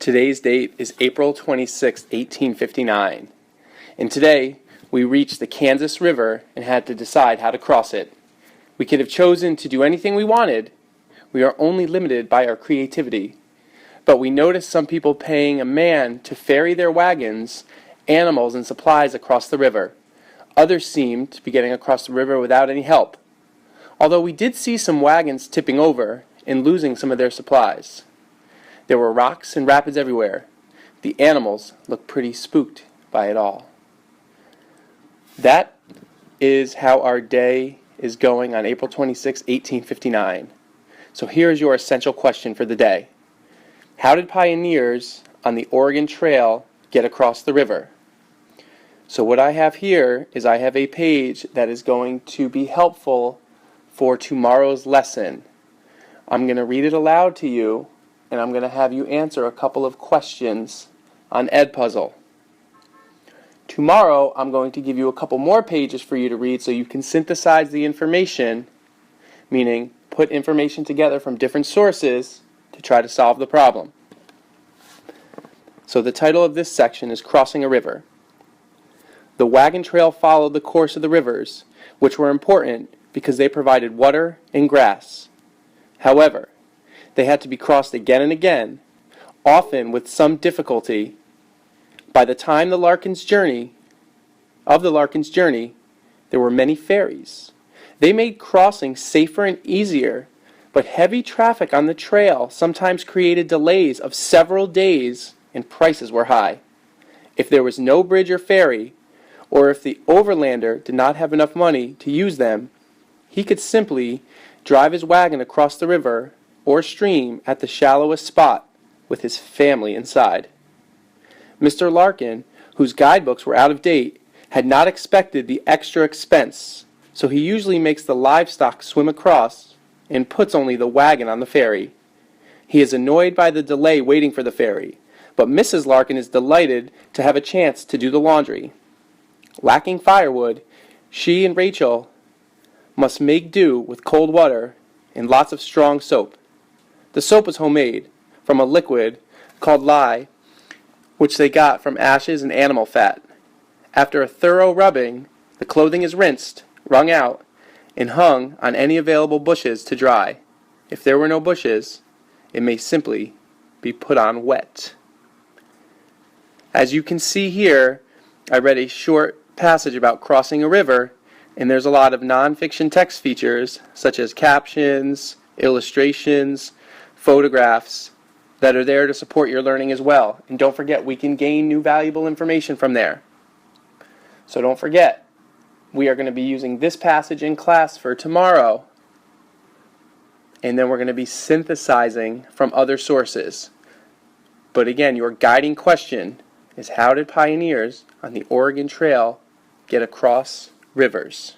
Today's date is April 26, 1859, and today we reached the Kansas River and had to decide how to cross it. We could have chosen to do anything we wanted. We are only limited by our creativity. But we noticed some people paying a man to ferry their wagons, animals, and supplies across the river. Others seemed to be getting across the river without any help, although we did see some wagons tipping over and losing some of their supplies. There were rocks and rapids everywhere. The animals looked pretty spooked by it all. That is how our day is going on April 26, 1859. So here is your essential question for the day. How did pioneers on the Oregon Trail get across the river? So what I have here is I have a page that is going to be helpful for tomorrow's lesson. I'm going to read it aloud to you, and I'm going to have you answer a couple of questions on Edpuzzle. Tomorrow, I'm going to give you a couple more pages for you to read so you can synthesize the information, meaning put information together from different sources to try to solve the problem. So the title of this section is Crossing a River. The wagon trail followed the course of the rivers, which were important because they provided water and grass. However, they had to be crossed again and again, often with some difficulty. By the time of the Larkin's journey, there were many ferries. They made crossing safer and easier, but heavy traffic on the trail sometimes created delays of several days and prices were high. If there was no bridge or ferry, or if the overlander did not have enough money to use them, he could simply drive his wagon across the river or stream at the shallowest spot with his family inside. Mr. Larkin, whose guidebooks were out of date, had not expected the extra expense, so he usually makes the livestock swim across and puts only the wagon on the ferry. He is annoyed by the delay waiting for the ferry, but Mrs. Larkin is delighted to have a chance to do the laundry. Lacking firewood, she and Rachel must make do with cold water and lots of strong soap. The soap was homemade from a liquid called lye, which they got from ashes and animal fat. After a thorough rubbing, the clothing is rinsed, wrung out, and hung on any available bushes to dry. If there were no bushes, it may simply be put on wet. As you can see here, I read a short passage about crossing a river, and there's a lot of nonfiction text features such as captions, illustrations, photographs that are there to support your learning as well. And don't forget, we can gain new valuable information from there. So don't forget, we are going to be using this passage in class for tomorrow, and then we're going to be synthesizing from other sources. But again, your guiding question is, how did pioneers on the Oregon Trail get across rivers?